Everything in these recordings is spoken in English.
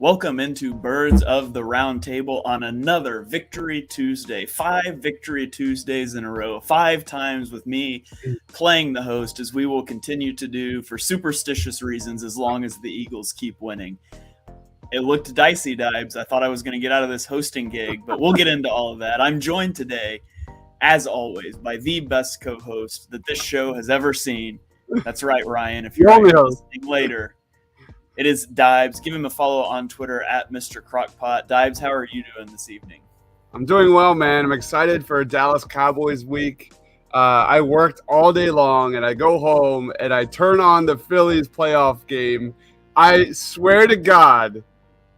Welcome into Birds of the Roundtable on another Victory Tuesday. 5 Victory Tuesdays in a row, 5 times with me playing the host, as we will continue to do for superstitious reasons as long as the Eagles keep winning. It looked dicey, Dibes. I thought I was going to get out of this hosting gig, but we'll get into all of that. I'm joined today, as always, by the best co-host that this show has ever seen. That's right, Ryan. If you're listening later, it is Dibes. Give him a follow on Twitter at Mr. Crockpot. Dibes, how are you doing this evening? I'm doing well, man. I'm excited for Dallas Cowboys week. I worked all day long, and I go home, and I turn on the Phillies playoff game. I swear to God,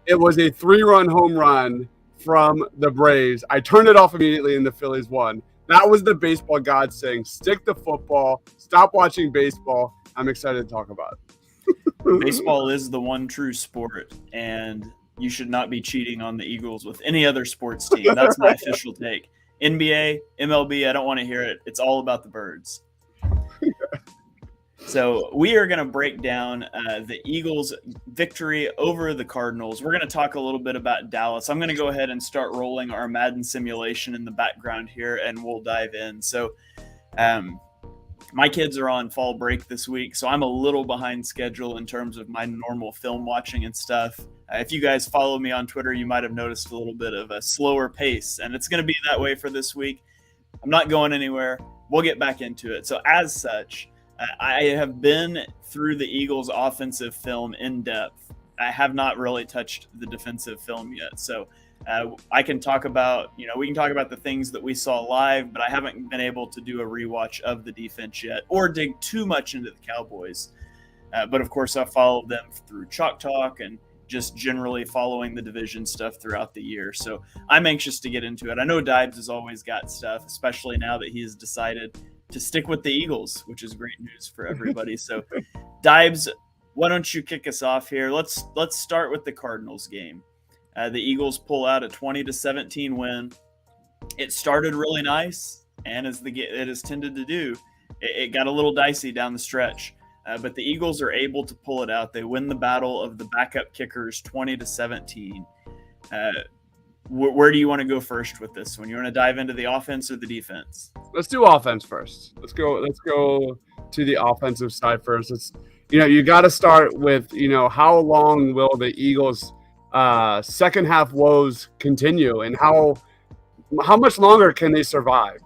it was a 3-run home run from the Braves. I turned it off immediately, and the Phillies won. That was the baseball god saying, stick to football, stop watching baseball. I'm excited to talk about it. Baseball is the one true sport, and you should not be cheating on the Eagles with any other sports team. That's my official take. NBA, MLB, I don't want to hear it. It's all about the Birds. So we are going to break down the Eagles' victory over the Cardinals. We're going to talk a little bit about Dallas. I'm going to go ahead and start rolling our Madden simulation in the background here, and we'll dive in. So my kids are on fall break this week, so I'm a little behind schedule in terms of my normal film watching and stuff. If you guys follow me on Twitter, you might have noticed a little bit of a slower pace, and it's going to be that way for this week. I'm not going anywhere. We'll get back into it. So as such, I have been through the Eagles' offensive film in depth. I have not really touched the defensive film yet. So I can talk about, we can talk about the things that we saw live, but I haven't been able to do a rewatch of the defense yet or dig too much into the Cowboys. But of course, I've followed them through Chalk Talk and just generally following the division stuff throughout the year. So I'm anxious to get into it. I know Dibes has always got stuff, especially now that he has decided to stick with the Eagles, which is great news for everybody. So Dibes, why don't you kick us off here? Let's start with the Cardinals game. The Eagles pull out a 20-17 win. It started really nice, and as it has tended to do, it got a little dicey down the stretch. But the Eagles are able to pull it out. They win the battle of the backup kickers 20-17. Where do you want to go first with this one? You want to dive into the offense or the defense? Let's do offense first. Let's go to the offensive side first. You got to start with, how long will the Eagles' second half woes continue, and how much longer can they survive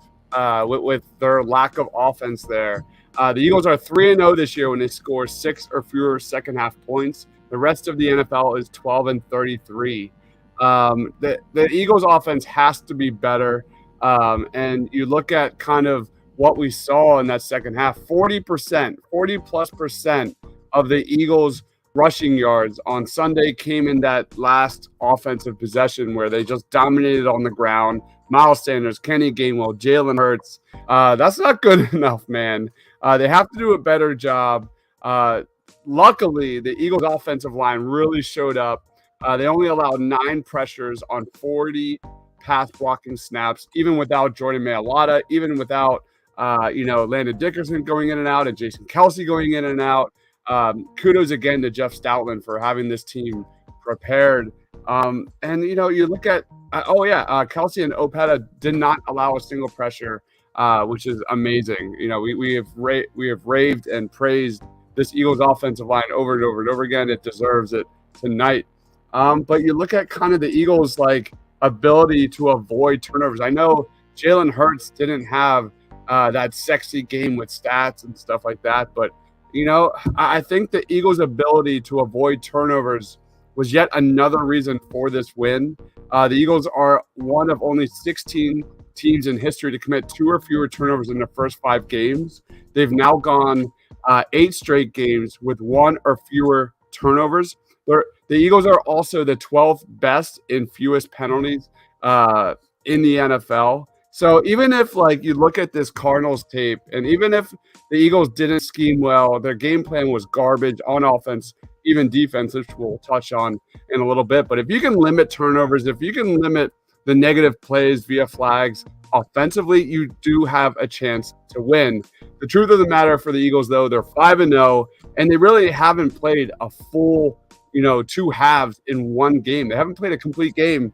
with their lack of offense there? The Eagles are 3-0 this year when they score 6 or fewer second half points. The rest of the NFL is 12-33. The Eagles offense has to be better. And you look at kind of what we saw in that second half, 40+% of the Eagles rushing yards on Sunday came in that last offensive possession where they just dominated on the ground. Miles Sanders, Kenny Gainwell, Jalen Hurts. That's not good enough, man. They have to do a better job. Luckily, the Eagles offensive line really showed up. They only allowed 9 pressures on 40 pass blocking snaps, even without Jordan Mailata, even without, Landon Dickerson going in and out and Jason Kelce going in and out. Kudos again to Jeff Stoutland for having this team prepared. You look at, Kelce and Opeta did not allow a single pressure, which is amazing. We have raved and praised this Eagles offensive line over and over and over again. It deserves it tonight. But you look at kind of the Eagles' ability to avoid turnovers. I know Jalen Hurts didn't have that sexy game with stats and stuff like that, but I think the Eagles' ability to avoid turnovers was yet another reason for this win. The Eagles are one of only 16 teams in history to commit 2 or fewer turnovers in the first 5 games. They've now gone 8 straight games with 1 or fewer turnovers. The Eagles are also the 12th best in fewest penalties in the NFL. So even if you look at this Cardinals tape, and even if the Eagles didn't scheme well, their game plan was garbage on offense, even defense, which we'll touch on in a little bit. But if you can limit turnovers, if you can limit the negative plays via flags offensively, you do have a chance to win. The truth of the matter for the Eagles, though, they're 5-0, and they really haven't played a full two halves in one game. They haven't played a complete game.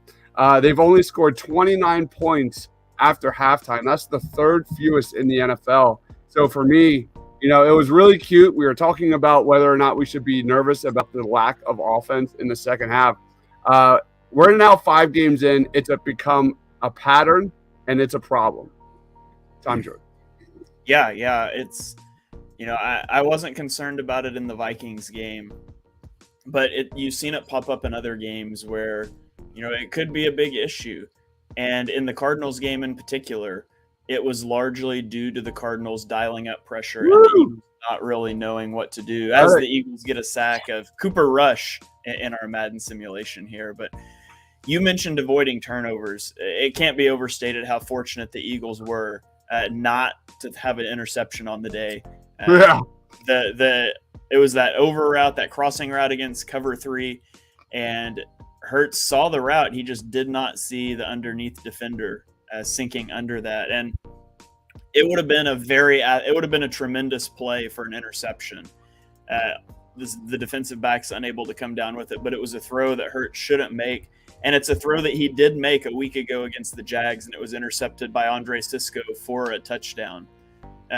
They've only scored 29 points after halftime. That's the third fewest in the NFL. So for me, it was really cute. We were talking about whether or not we should be nervous about the lack of offense in the second half. We're now 5 games in. It's become a pattern, and it's a problem. Time, Jordan. Yeah. It's, I wasn't concerned about it in the Vikings game, but you've seen it pop up in other games where, it could be a big issue. And in the Cardinals game in particular, it was largely due to the Cardinals dialing up pressure and the Eagles not really knowing what to do as the Eagles get a sack of Cooper Rush in our Madden simulation here. But you mentioned avoiding turnovers. It can't be overstated how fortunate the Eagles were not to have an interception on the day. It was that over route, that crossing route against cover 3, and Hurts saw the route. He just did not see the underneath defender sinking under that, and it would have been a tremendous play for an interception. The defensive back's unable to come down with it, but it was a throw that Hurts shouldn't make, and it's a throw that he did make a week ago against the Jags, and it was intercepted by Andre Sisco for a touchdown.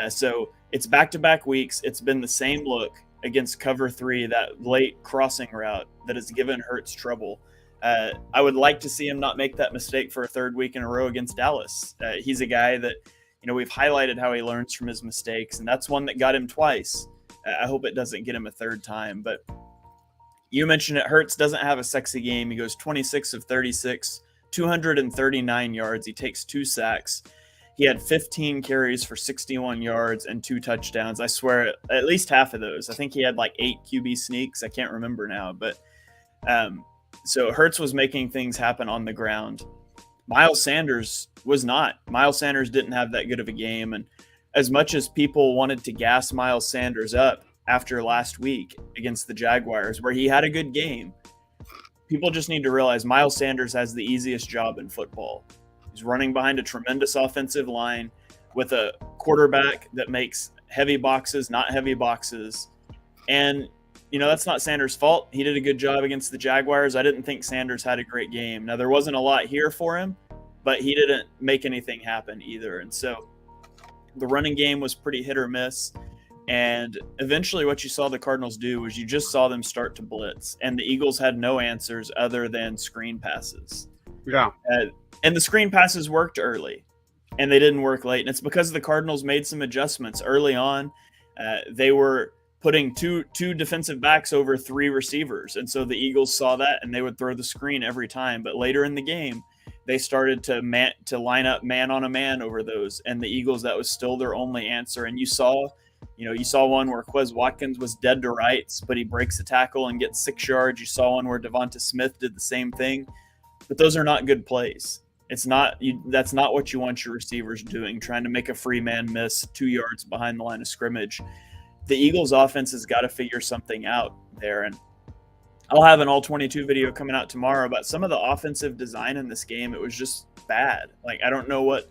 So it's back-to-back weeks. It's been the same look against cover 3, that late crossing route that has given Hurts trouble. I would like to see him not make that mistake for a third week in a row against Dallas. He's a guy that, we've highlighted how he learns from his mistakes, and that's one that got him twice. I hope it doesn't get him a third time. But you mentioned it, Hurts doesn't have a sexy game. He goes 26 of 36, 239 yards. He takes 2 sacks. He had 15 carries for 61 yards and 2 touchdowns. I swear, at least half of those. I think he had like 8 QB sneaks. I can't remember now. But so Hurts was making things happen on the ground. Miles Sanders was not. Miles Sanders didn't have that good of a game. And as much as people wanted to gas Miles Sanders up after last week against the Jaguars, where he had a good game, people just need to realize Miles Sanders has the easiest job in football. He's running behind a tremendous offensive line with a quarterback that makes heavy boxes, not heavy boxes. And, that's not Sanders' fault. He did a good job against the Jaguars. I didn't think Sanders had a great game. Now, there wasn't a lot here for him, but he didn't make anything happen either. And so the running game was pretty hit or miss. And eventually what you saw the Cardinals do was you just saw them start to blitz. And the Eagles had no answers other than screen passes. Yeah. And the screen passes worked early, and they didn't work late. And it's because the Cardinals made some adjustments early on. They were putting two defensive backs over 3 receivers. And so the Eagles saw that, and they would throw the screen every time. But later in the game, they started to line up man on a man over those. And the Eagles, that was still their only answer. And you saw one where Quez Watkins was dead to rights, but he breaks a tackle and gets 6 yards. You saw one where Devonta Smith did the same thing. But those are not good plays. That's not what you want your receivers doing, trying to make a free man miss 2 yards behind the line of scrimmage. The Eagles offense has got to figure something out there. And I'll have an all 22 video coming out tomorrow about some of the offensive design in this game. It was just bad. Like, I don't know what,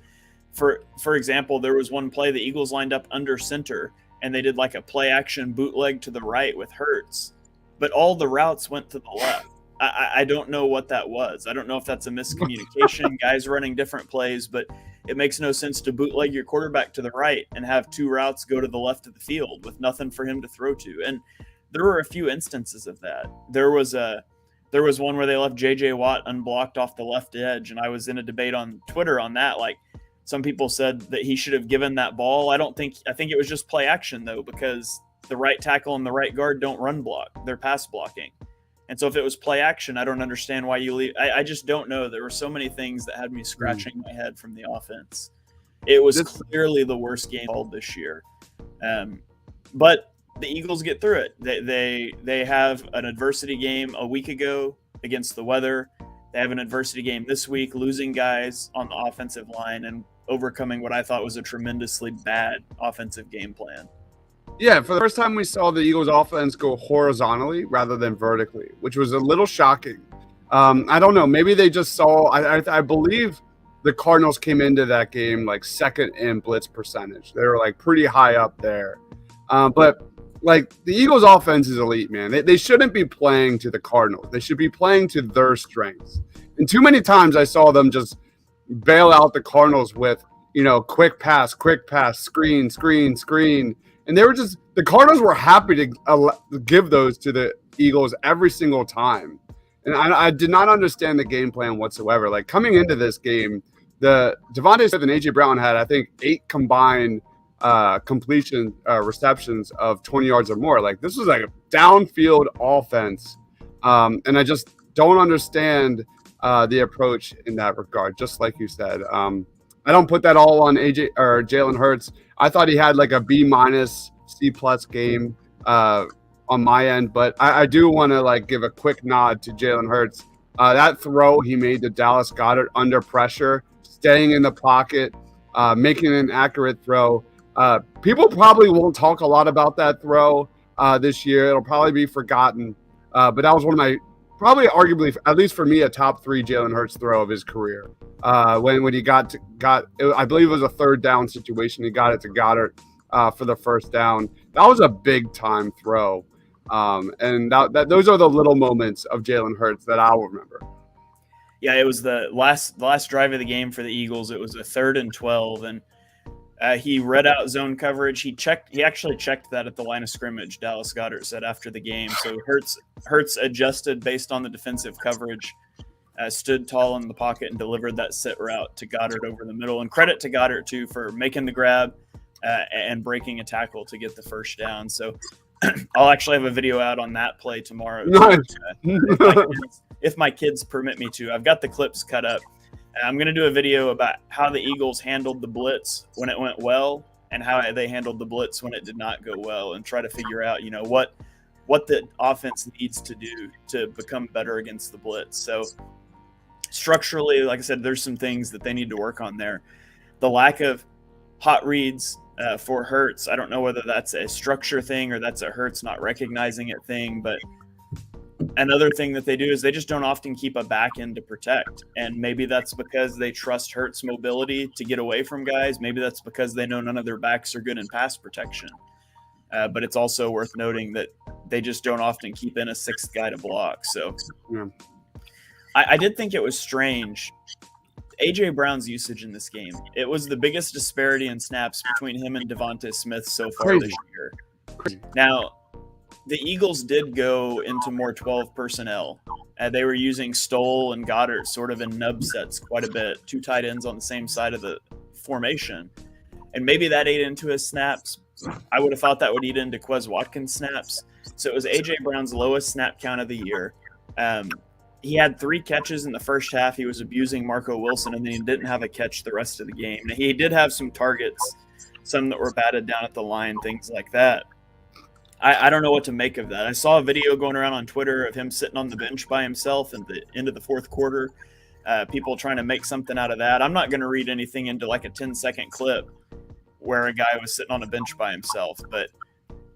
for example, there was one play the Eagles lined up under center and they did like a play action bootleg to the right with Hurts, but all the routes went to the left. I don't know what that was. I don't know if that's a miscommunication, guys running different plays, but it makes no sense to bootleg your quarterback to the right and have 2 routes go to the left of the field with nothing for him to throw to. And there were a few instances of that. There was one where they left J.J. Watt unblocked off the left edge, and I was in a debate on Twitter on that. Like, some people said that he should have given that ball. I think it was just play action, though, because the right tackle and the right guard don't run block. They're pass blocking. And so if it was play action, I don't understand why you leave. I just don't know. There were so many things that had me scratching my head from the offense. It was clearly the worst game all this year. But the Eagles get through it. They have an adversity game a week ago against the weather. They have an adversity game this week, losing guys on the offensive line and overcoming what I thought was a tremendously bad offensive game plan. Yeah, for the first time we saw the Eagles offense go horizontally rather than vertically, which was a little shocking. I don't know. Maybe they just saw – I believe the Cardinals came into that game like second in blitz percentage. They were like pretty high up there. But, like the Eagles offense is elite, man. They shouldn't be playing to the Cardinals. They should be playing to their strengths. And too many times I saw them just bail out the Cardinals with, quick pass, screen. And the Cardinals were happy to give those to the Eagles every single time. And I did not understand the game plan whatsoever. Like coming into this game, the Devontae Smith and A.J. Brown had, I think, 8 combined receptions of 20 yards or more. Like this was like a downfield offense. And I just don't understand the approach in that regard, just like you said. I don't put that all on AJ or Jalen Hurts. I thought he had like a B-, C+ game on my end, but I do want to like give a quick nod to Jalen Hurts. That throw he made to Dallas Goedert under pressure, staying in the pocket, making an accurate throw. People probably won't talk a lot about that throw this year. It'll probably be forgotten. But that was one of my, probably arguably, at least for me, a top 3 Jalen Hurts throw of his career. When he got, I believe it was a 3rd down situation. He got it to Goddard for the 1st down. That was a big time throw. And those are the little moments of Jalen Hurts that I'll remember. Yeah, it was the last drive of the game for the Eagles. It was a 3rd and 12, and he read out zone coverage. He actually checked that at the line of scrimmage, Dallas Goedert said after the game. So Hurts adjusted based on the defensive coverage, stood tall in the pocket and delivered that sit route to Goddard over the middle. And credit to Goddard, too, for making the grab and breaking a tackle to get the 1st down. So I'll actually have a video out on that play tomorrow. Nice. If my kids permit me to. I've got the clips cut up. I'm going to do a video about how the Eagles handled the blitz when it went well and how they handled the blitz when it did not go well, and try to figure out, what the offense needs to do to become better against the blitz. So structurally, like I said, there's some things that they need to work on there. The lack of hot reads for Hurts, I don't know whether that's a structure thing or that's a Hurts not recognizing it thing, but another thing that they do is they just don't often keep a back end to protect. And maybe that's because they trust Hurts' mobility to get away from guys. Maybe that's because they know none of their backs are good in pass protection. But it's also worth noting that they just don't often keep in a 6th guy to block. So yeah. I did think it was strange. A.J. Brown's usage in this game, it was the biggest disparity in snaps between him and Devontae Smith so far this year. Now, the Eagles did go into more 12 personnel. They were using Stoll and Goddard sort of in nub sets quite a bit, 2 tight ends on the same side of the formation. And maybe that ate into his snaps. I would have thought that would eat into Quez Watkins' snaps. So it was A.J. Brown's lowest snap count of the year. He had 3 catches in the first half. He was abusing Marco Wilson, and then he didn't have a catch the rest of the game. Now, he did have some targets, some that were batted down at the line, things like that. I don't know what to make of that. I saw a video going around on Twitter of him sitting on the bench by himself at the end of the 4th quarter, people trying to make something out of that. I'm not going to read anything into like a 10-second clip where a guy was sitting on a bench by himself, but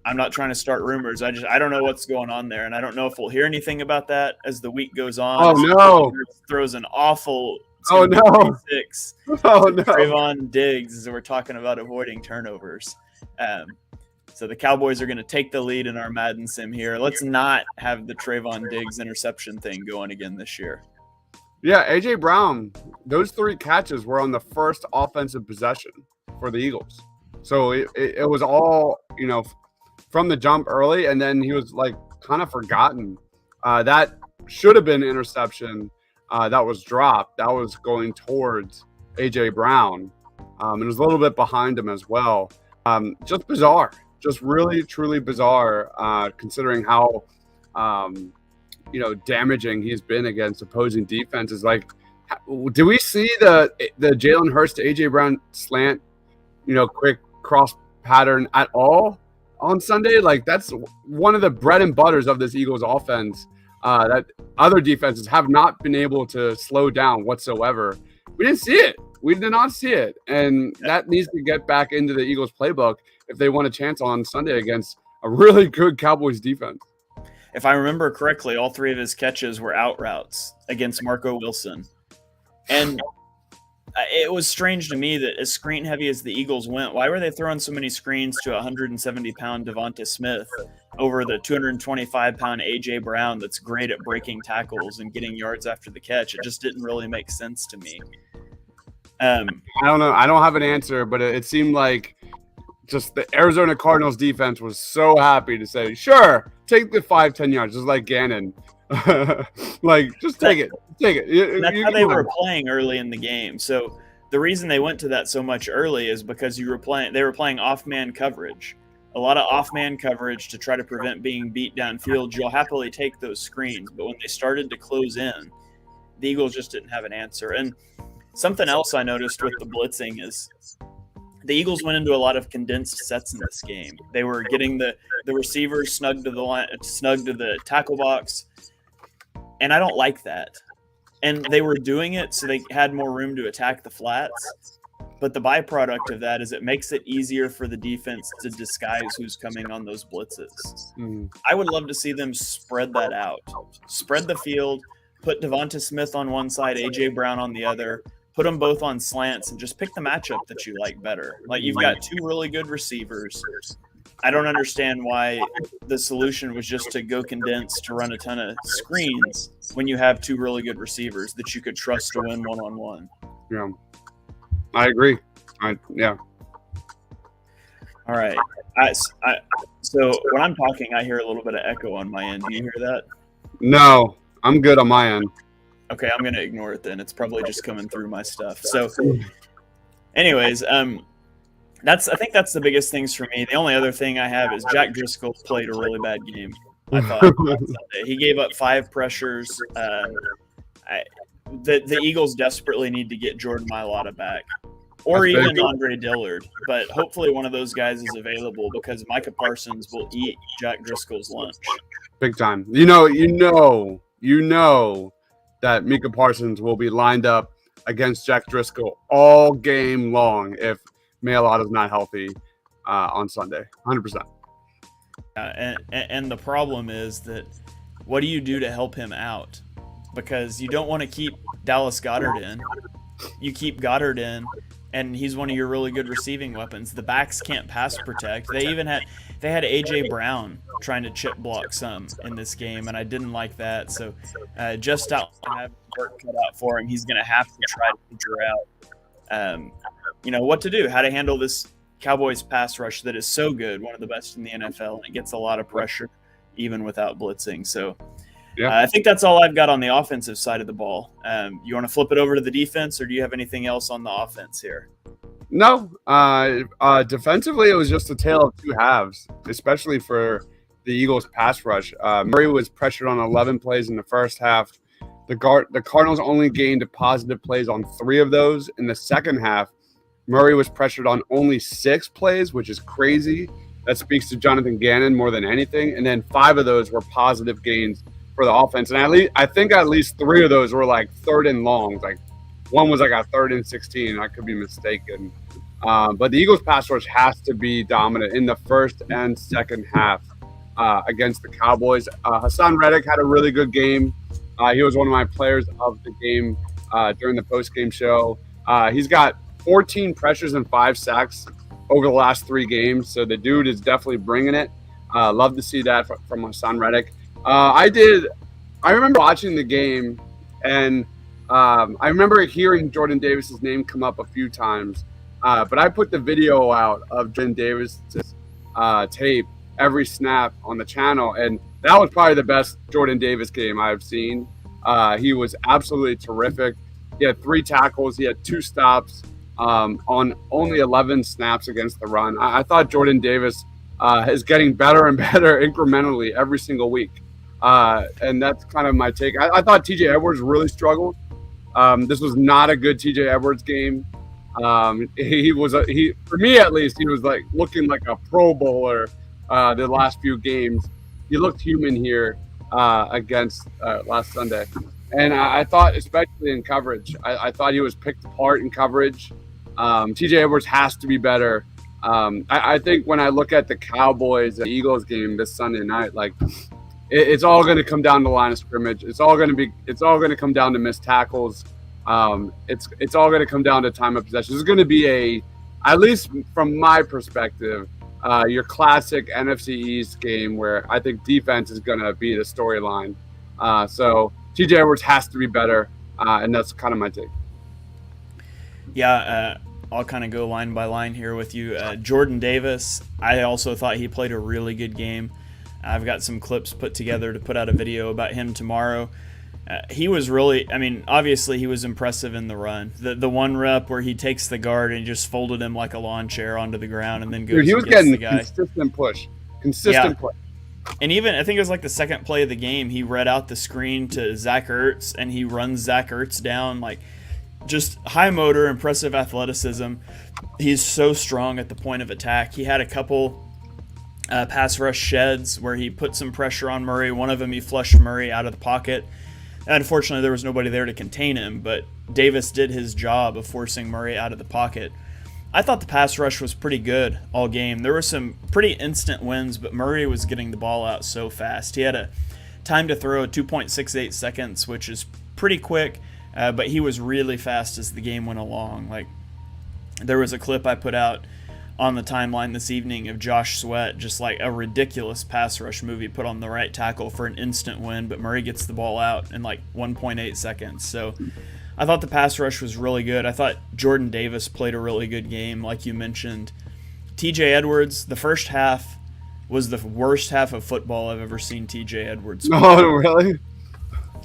I'm not trying to start rumors. I don't know what's going on there, and I don't know if we'll hear anything about that as the week goes on. Oh, no. Throws an awful – Oh, no. 6 Oh, no. Trayvon Diggs, as we're talking about avoiding turnovers. So the Cowboys are going to take the lead in our Madden sim here. Let's not have the Trayvon Diggs interception thing going again this year. Yeah, A.J. Brown, those 3 catches were on the first offensive possession for the Eagles. So it was all, from the jump early, and then he was like kind of forgotten. That should have been interception that was dropped. That was going towards A.J. Brown. And it was a little bit behind him as well. Just bizarre. Just really, truly bizarre, considering how, damaging he's been against opposing defenses. Like, do we see the Jalen Hurts to A.J. Brown slant, quick cross pattern at all on Sunday? Like, that's one of the bread and butters of this Eagles offense that other defenses have not been able to slow down whatsoever. We didn't see it. We did not see it. And that needs to get back into the Eagles playbook if they want a chance on Sunday against a really good Cowboys defense. If I remember correctly, all 3 of his catches were out routes against Marco Wilson. And it was strange to me that as screen heavy as the Eagles went, why were they throwing so many screens to 170-pound Devonta Smith over the 225-pound A.J. Brown that's great at breaking tackles and getting yards after the catch? It just didn't really make sense to me. I don't know. I don't have an answer, but it seemed like just the Arizona Cardinals defense was so happy to say, sure, take the 5-10 yards, just like Gannon. Like, just take it. Take it. That's how they were playing early in the game. So the reason they went to that so much early is because they were playing off-man coverage. A lot of off-man coverage to try to prevent being beat downfield. You'll happily take those screens. But when they started to close in, the Eagles just didn't have an answer. And something else I noticed with the blitzing is the Eagles went into a lot of condensed sets in this game. They were getting the receivers snug to the tackle box, and I don't like that. And they were doing it so they had more room to attack the flats. But the byproduct of that is it makes it easier for the defense to disguise who's coming on those blitzes. I would love to see them spread that out. Spread the field, put Devonta Smith on one side, A.J. Brown on the other, put them both on slants, and just pick the matchup that you like better. Like, you've got two really good receivers. I don't understand why the solution was just to go condense to run a ton of screens when you have two really good receivers that you could trust to win one-on-one. Yeah, I agree. Yeah. All right. So when I'm talking, I hear a little bit of echo on my end. Do you hear that? No, I'm good on my end. Okay, I'm going to ignore it then. It's probably just coming through my stuff. So anyways, I think that's the biggest things for me. The only other thing I have is Jack Driscoll played a really bad game. I thought on Sunday. He gave up 5 pressures. The Eagles desperately need to get Jordan Mailata back, or even Andre Dillard. But hopefully one of those guys is available because Micah Parsons will eat Jack Driscoll's lunch. Big time. You know that Micah Parsons will be lined up against Jack Driscoll all game long if Mailata's not healthy on Sunday. 100%. And the problem is that what do you do to help him out? Because you don't want to keep Dallas Goedert in. You keep Goddard in, and he's one of your really good receiving weapons. The backs can't pass protect. They had A.J. Brown trying to chip block some in this game, and I didn't like that. So just out have work cut out for him. He's going to have to try to figure out what to do, how to handle this Cowboys pass rush that is so good, one of the best in the NFL, and it gets a lot of pressure even without blitzing. So I think that's all I've got on the offensive side of the ball. You want to flip it over to the defense, or do you have anything else on the offense here? No. Defensively, it was just a tale of two halves, especially for the Eagles pass rush. Murray was pressured on 11 plays in the first half. The Cardinals only gained positive plays on 3 of those. In the second half, Murray was pressured on only 6 plays, which is crazy. That speaks to Jonathan Gannon more than anything. And then 5 of those were positive gains for the offense. And I think at least 3 of those were like 3rd and longs. Like one was like a 3rd and 16. I could be mistaken. But the Eagles pass rush has to be dominant in the first and second half against the Cowboys. Hassan Reddick had a really good game. He was one of my players of the game during the post-game show. He's got 14 pressures and 5 sacks over the last 3 games. So the dude is definitely bringing it. Love to see that from Hassan Reddick. I remember watching the game, and I remember hearing Jordan Davis's name come up a few times. But I put the video out of Jordan Davis's tape every snap on the channel, and that was probably the best Jordan Davis game I've seen. He was absolutely terrific. He had 3 tackles. He had 2 stops on only 11 snaps against the run. I thought Jordan Davis is getting better and better incrementally every single week. And that's kind of my take. I thought T.J. Edwards really struggled. This was not a good T.J. Edwards game. He for me at least, he was like looking like a Pro Bowler the last few games. He looked human here against last Sunday. And I thought, especially in coverage, I thought he was picked apart in coverage. T.J. Edwards has to be better. I think when I look at the Cowboys and Eagles game this Sunday night, like it's all going to come down to line of scrimmage. It's all going to come down to missed tackles. It's all going to come down to time of possession. This is going to be at least from my perspective, your classic NFC East game where I think defense is going to be the storyline. So TJ Edwards has to be better, and that's kind of my take. Yeah, I'll kind of go line by line here with you. Jordan Davis, I also thought he played a really good game. I've got some clips put together to put out a video about him tomorrow. He was really, obviously he was impressive in the run. The one rep where he takes the guard and he just folded him like a lawn chair onto the ground and then goes he was and gets getting the guy. Consistent push. And even, I think it was like the second play of the game, he read out the screen to Zach Ertz and he runs Zach Ertz down. Like, just high motor, impressive athleticism. He's so strong at the point of attack. He had a couple pass rush sheds where he put some pressure on Murray. One of them, he flushed Murray out of the pocket. Unfortunately, there was nobody there to contain him, but Davis did his job of forcing Murray out of the pocket. I thought the pass rush was pretty good all game. There were some pretty instant wins, but Murray was getting the ball out so fast. He had a time to throw at 2.68 seconds, which is pretty quick, but he was really fast as the game went along. Like, there was a clip I put out on the timeline this evening of Josh Sweat, just like a ridiculous pass rush movie put on the right tackle for an instant win, but Murray gets the ball out in like 1.8 seconds. So I thought the pass rush was really good. I thought Jordan Davis played a really good game, like you mentioned. TJ Edwards, the first half was the worst half of football I've ever seen TJ Edwards play. Oh, really?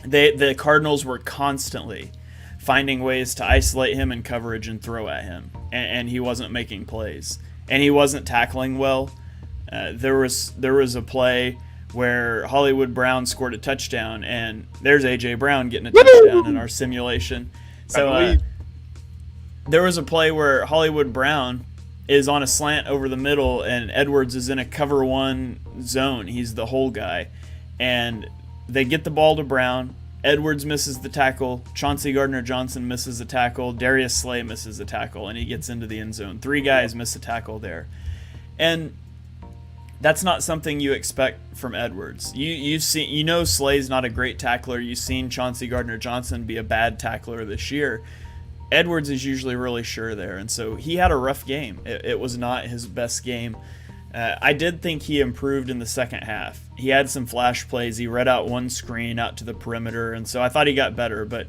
The Cardinals were constantly finding ways to isolate him in coverage and throw at him, and he wasn't making plays, and he wasn't tackling well. There was a play where Hollywood Brown scored a touchdown, and there's AJ Brown getting a touchdown in our simulation. So there was a play where Hollywood Brown is on a slant over the middle, and Edwards is in a cover one zone. He's the hole guy, and they get the ball to Brown. Edwards misses the tackle. Chauncey Gardner-Johnson misses the tackle. Darius Slay misses the tackle, and he gets into the end zone. 3 guys miss a tackle there. And that's not something you expect from Edwards. You know Slay's not a great tackler. You've seen Chauncey Gardner-Johnson be a bad tackler this year. Edwards is usually really sure there, and so he had a rough game. It was not his best game. I did think he improved in the second half. He had some flash plays. He read out one screen out to the perimeter, and so I thought he got better. But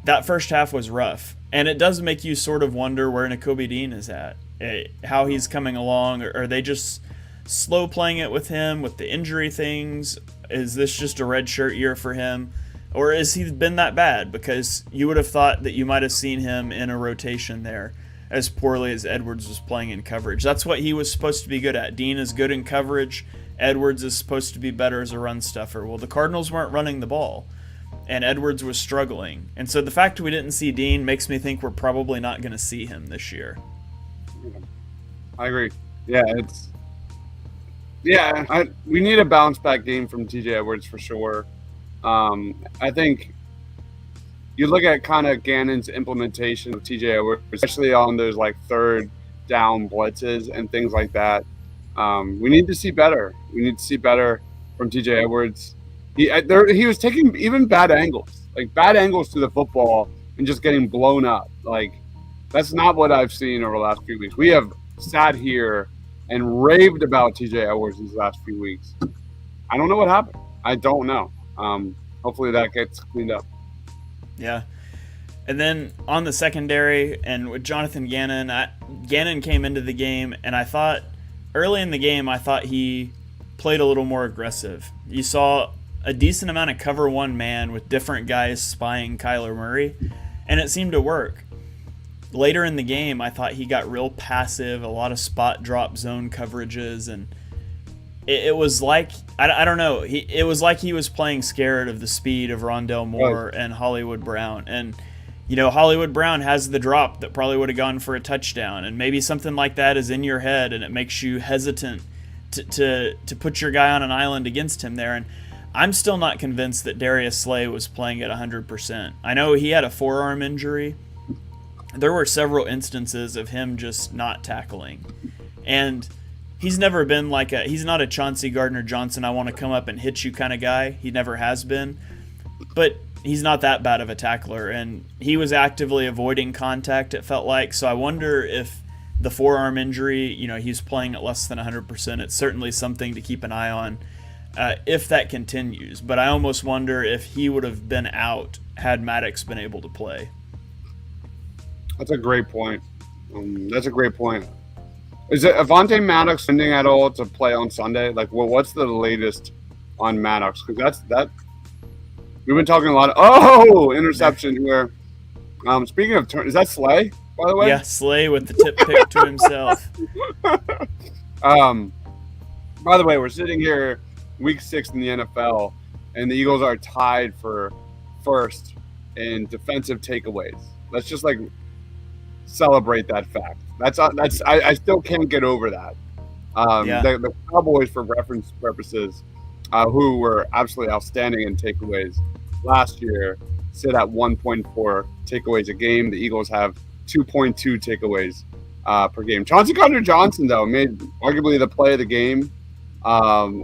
that first half was rough, and it does make you sort of wonder where Nakobe Dean is at, how he's coming along. Or are they just slow playing it with him with the injury things? Is this just a red shirt year for him? Or has he been that bad? Because you would have thought that you might have seen him in a rotation there as poorly as Edwards was playing in coverage. That's what he was supposed to be good at. Dean is good in coverage. Edwards is supposed to be better as a run stuffer. Well, the Cardinals weren't running the ball, and Edwards was struggling. And so the fact we didn't see Dean makes me think we're probably not going to see him this year. I agree. We need a bounce back game from TJ Edwards for sure. I think you look at kind of Gannon's implementation of TJ Edwards, especially on those like third down blitzes and things like that. We need to see better. We need to see better from TJ Edwards. He was taking even bad angles to the football and just getting blown up. Like, that's not what I've seen over the last few weeks. We have sat here and raved about TJ Edwards these last few weeks. I don't know what happened. I don't know. Hopefully that gets cleaned up. Yeah. And then on the secondary and with Jonathan Gannon, Gannon came into the game, and I thought early in the game, I thought he played a little more aggressive. You saw a decent amount of cover one man with different guys spying Kyler Murray, and it seemed to work. Later in the game, I thought he got real passive, a lot of spot drop zone coverages, and it was like, I don't know, it was like he was playing scared of the speed of Rondell Moore and Hollywood Brown. And, you know, Hollywood Brown has the drop that probably would have gone for a touchdown, and maybe something like that is in your head, and it makes you hesitant to put your guy on an island against him there. And I'm still not convinced that Darius Slay was playing at 100%. I know he had a forearm injury. There were several instances of him just not tackling. And he's never been he's not a Chauncey Gardner-Johnson, I want to come up and hit you kind of guy. He never has been. But he's not that bad of a tackler, and he was actively avoiding contact, it felt like. So I wonder if the forearm injury, he's playing at less than 100%. It's certainly something to keep an eye on if that continues. But I almost wonder if he would have been out had Maddox been able to play. That's a great point. Is it Avonte Maddox ending at all to play on Sunday? Like, what's the latest on Maddox? Because that we've been talking a lot of interception here. Speaking of is that Slay, by the way? Yeah, Slay with the tip pick to himself. By the way, we're sitting here week 6 in the NFL, and the Eagles are tied for first in defensive takeaways. Let's just celebrate that fact. I still can't get over that. The Cowboys, for reference purposes, who were absolutely outstanding in takeaways last year, sit at 1.4 takeaways a game. The Eagles have 2.2 takeaways per game. Chauncey Gardner-Johnson, though, made arguably the play of the game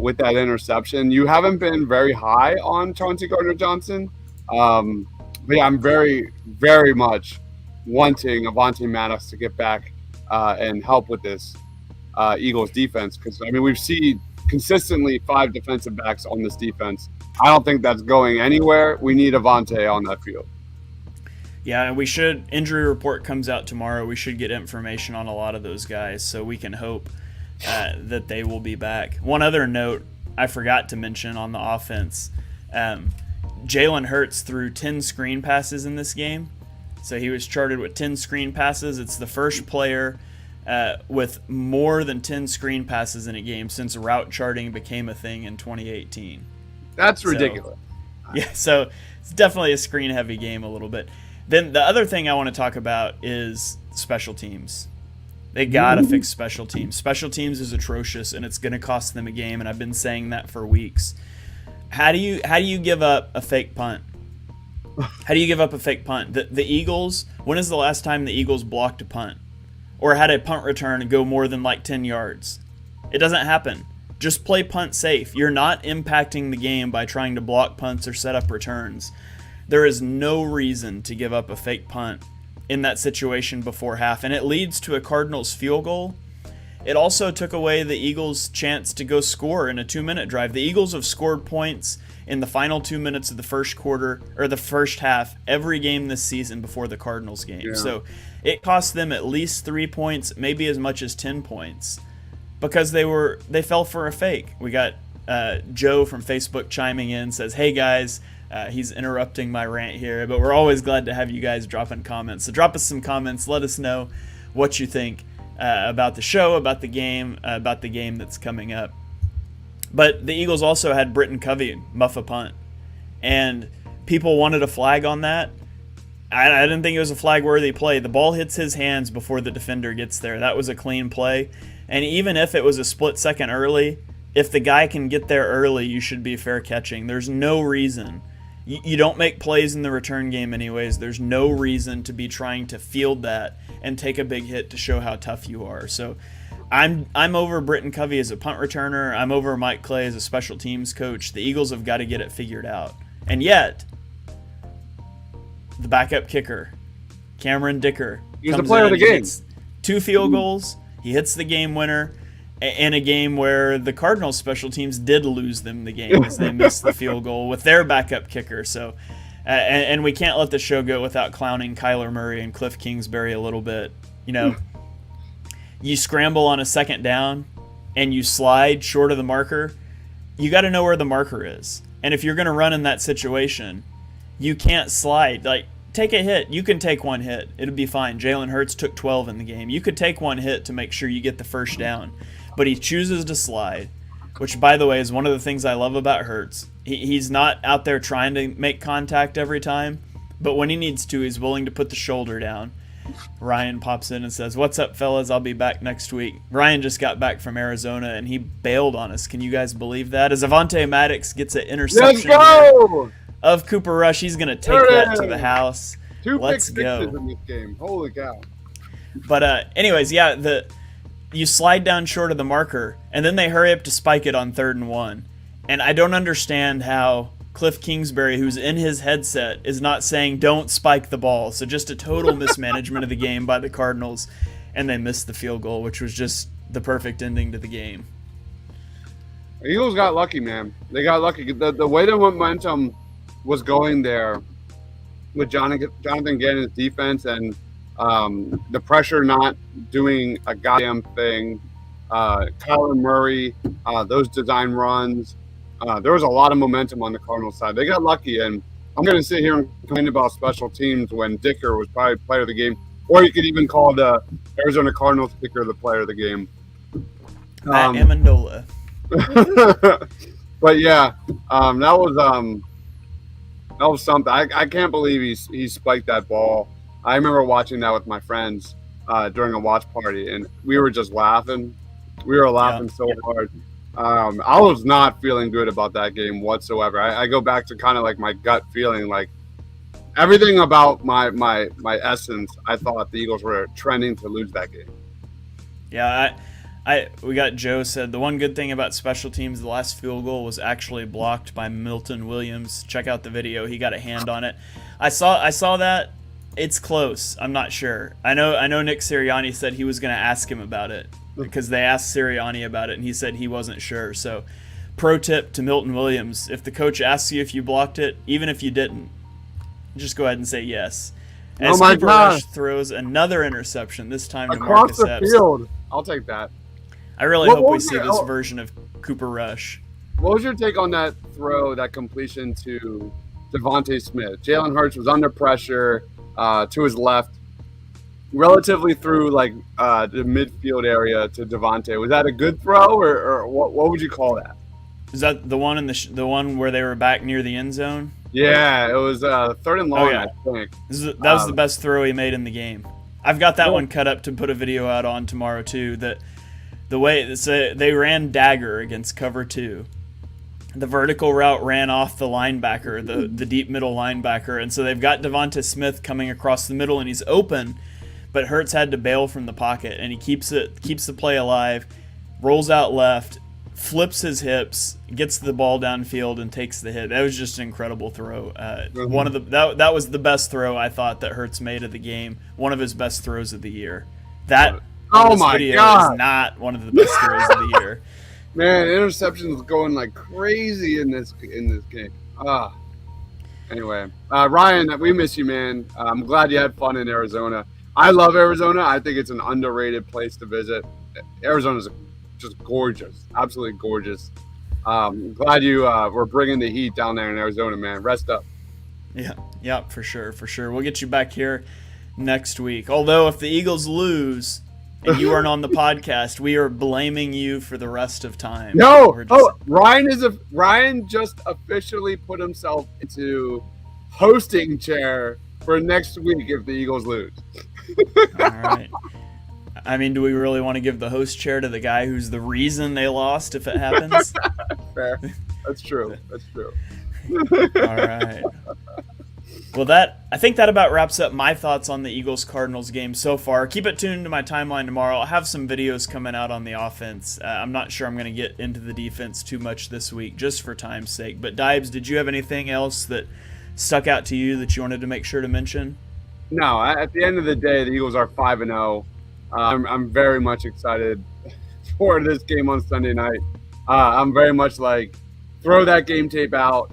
with that interception. You haven't been very high on Chauncey Gardner-Johnson. But yeah, I'm very, very much wanting Avonte Maddox to get back and help with this Eagles defense. Because, we've seen consistently 5 defensive backs on this defense. I don't think that's going anywhere. We need Avonte on that field. Yeah, and injury report comes out tomorrow. We should get information on a lot of those guys, so we can hope that they will be back. One other note I forgot to mention on the offense, Jalen Hurts threw 10 screen passes in this game. So he was charted with 10 screen passes. It's the first player with more than 10 screen passes in a game since route charting became a thing in 2018. That's ridiculous. So it's definitely a screen-heavy game a little bit. Then the other thing I want to talk about is special teams. They got to fix special teams. Special teams is atrocious, and it's going to cost them a game, and I've been saying that for weeks. How do you give up a fake punt? How do you give up a fake punt? The Eagles, when is the last time the Eagles blocked a punt? Or had a punt return go more than 10 yards? It doesn't happen. Just play punt safe. You're not impacting the game by trying to block punts or set up returns. There is no reason to give up a fake punt in that situation before half, and it leads to a Cardinals field goal. It also took away the Eagles' chance to go score in a 2-minute drive. The Eagles have scored points in the final 2 minutes of the first quarter or the first half every game this season before the Cardinals game. Yeah. So it cost them at least 3 points, maybe as much as 10 points, because they fell for a fake. We got Joe from Facebook chiming in, says, "Hey guys," he's interrupting my rant here, but we're always glad to have you guys dropping comments. So drop us some comments. Let us know what you think about the show, about the game that's coming up. But the Eagles also had Britton Covey muff a punt, and people wanted a flag on that. I didn't think it was a flag-worthy play. The ball hits his hands before the defender gets there. That was a clean play. And even if it was a split second early, if the guy can get there early, you should be fair catching. There's no reason. You don't make plays in the return game anyways. There's no reason to be trying to field that and take a big hit to show how tough you are. So I'm over Britton Covey as a punt returner. I'm over Mike Clay as a special teams coach. The Eagles have got to get it figured out. And yet, the backup kicker, Cameron Dicker, he's the player of the game. 2 field goals. He hits the game winner in a game where the Cardinals special teams did lose them the game as they missed the field goal with their backup kicker. So, and we can't let the show go without clowning Kyler Murray and Cliff Kingsbury a little bit. You scramble on a second down and you slide short of the marker. You got to know where the marker is. And if you're going to run in that situation, you can't slide. Take a hit. You can take one hit. It'll be fine. Jalen Hurts took 12 in the game. You could take one hit to make sure you get the first down. But he chooses to slide, which, by the way, is one of the things I love about Hurts. He's not out there trying to make contact every time, but when he needs to, he's willing to put the shoulder down. Ryan pops in and says, "What's up, fellas? I'll be back next week." Ryan just got back from Arizona, and he bailed on us. Can you guys believe that? As Avonte Maddox gets an interception of Cooper Rush, he's going to take that to the house. 2 Let's pick sixes go. in this game. Holy cow. But anyways, yeah, you slide down short of the marker, and then they hurry up to spike it on 3rd and 1. And I don't understand how Cliff Kingsbury, who's in his headset, is not saying don't spike the ball. So just a total mismanagement of the game by the Cardinals, and they missed the field goal, which was just the perfect ending to the game. The Eagles got lucky, man. They got lucky. The way the momentum was going there with Jonathan Gannon's defense and the pressure not doing a goddamn thing. Kyler Murray, those design runs. There was a lot of momentum on the Cardinals side. They got lucky, and I'm going to sit here and complain about special teams when Dicker was probably player of the game, or you could even call the Arizona Cardinals kicker the player of the game. Matt Amendola. But yeah, that was something. I can't believe he spiked that ball. I remember watching that with my friends during a watch party, and we were just laughing. We were laughing so hard. I was not feeling good about that game whatsoever. I go back to kind of like my gut feeling, like everything about my essence. I thought the Eagles were trending to lose that game. Yeah, we got Joe said the one good thing about special teams, the last field goal was actually blocked by Milton Williams. Check out the video; he got a hand on it. I saw that. It's close. I'm not sure. I know Nick Sirianni said he was going to ask him about it because they asked Sirianni about it and he said he wasn't sure. So, pro tip to Milton Williams: if the coach asks you if you blocked it, even if you didn't, just go ahead and say yes. As Cooper Rush throws another interception, this time to across Marcus the Epps. field. I'll take that. I really hope we see this version of Cooper Rush. What was your take on that throw, that completion to Devontae Smith? Jalen Hurts was under pressure to his left, relatively through like the midfield area to Devontae. Was that a good throw, or what would you call that? Is that the one in the one where they were back near the end zone? Yeah, it was third and long, I think. That was the best throw he made in the game. I've got that one cut up to put a video out on tomorrow too. That the way they ran dagger against cover 2. The vertical route ran off the linebacker, the deep middle linebacker, and so they've got Devonta Smith coming across the middle and he's open, but Hurts had to bail from the pocket and he keeps the play alive, rolls out left, flips his hips, gets the ball downfield and takes the hit. That was just an incredible throw. One of that was the best throw I thought that Hurts made of the game. One of his best throws of the year. That video is not one of the best throws of the year. Man, interceptions going like crazy in this game. Anyway, Ryan, we miss you, man. I'm glad you had fun in Arizona. I love Arizona. I think it's an underrated place to visit. Arizona's just gorgeous, absolutely gorgeous. Glad you were bringing the heat down there in Arizona, man. Rest up. Yeah, for sure. We'll get you back here next week. Although if the Eagles lose and you aren't on the podcast, we are blaming you for the rest of time. Ryan just officially put himself into hosting chair for next week if the Eagles lose. All right. I mean, do we really want to give the host chair to the guy who's the reason they lost if it happens? Fair. That's true. All right. Well, I think that about wraps up my thoughts on the Eagles-Cardinals game so far. Keep it tuned to my timeline tomorrow. I'll have some videos coming out on the offense. I'm not sure I'm going to get into the defense too much this week, just for time's sake. But, Dibes, did you have anything else that stuck out to you that you wanted to make sure to mention? No, at the end of the day, the Eagles are 5-0. I'm very much excited for this game on Sunday night. I'm very much like, throw that game tape out.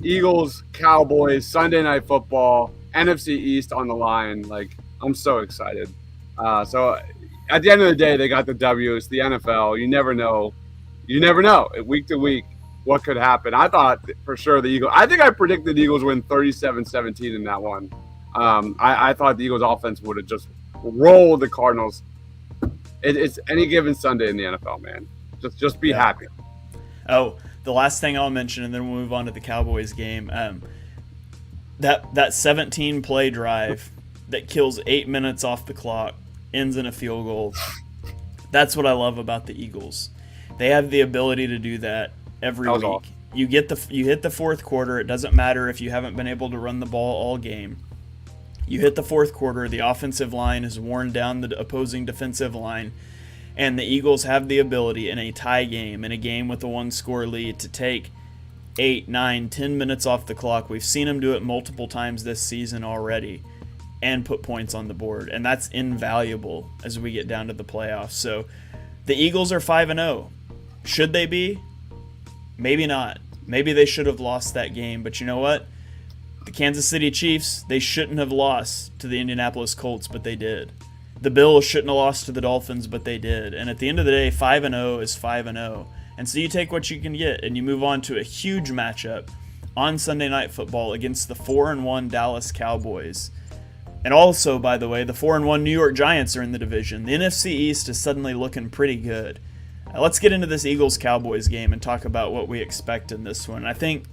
Eagles, Cowboys, Sunday Night Football, NFC East on the line. Like, I'm so excited. So at the end of the day, they got the W. It's the NFL. You never know. Week to week what could happen. I thought for sure the Eagles – I think I predicted the Eagles win 37-17 in that one. I thought the Eagles offense would have just rolled the Cardinals. It's any given Sunday in the NFL, man. Just be happy. Oh, the last thing I'll mention, and then we'll move on to the Cowboys game. That 17-play drive that kills 8 minutes off the clock, ends in a field goal. That's what I love about the Eagles. They have the ability to do that every week. Awesome. You hit the fourth quarter. It doesn't matter if you haven't been able to run the ball all game. You hit the fourth quarter. The offensive line has worn down the opposing defensive line. And the Eagles have the ability in a tie game, in a game with a one-score lead, to take 8, 9, 10 minutes off the clock. We've seen him do it multiple times this season already and put points on the board, and that's invaluable as we get down to the playoffs. So the Eagles are 5-0. Should they be? Maybe not. Maybe they should have lost that game, but you know what? The Kansas City Chiefs, they shouldn't have lost to the Indianapolis Colts, but they did. The Bills shouldn't have lost to the Dolphins, but they did. And at the end of the day, 5-0 is 5-0. And so you take what you can get, and you move on to a huge matchup on Sunday Night Football against the 4-1 Dallas Cowboys. And also, by the way, the 4-1 New York Giants are in the division. The NFC East is suddenly looking pretty good. Let's get into this Eagles-Cowboys game and talk about what we expect in this one. I think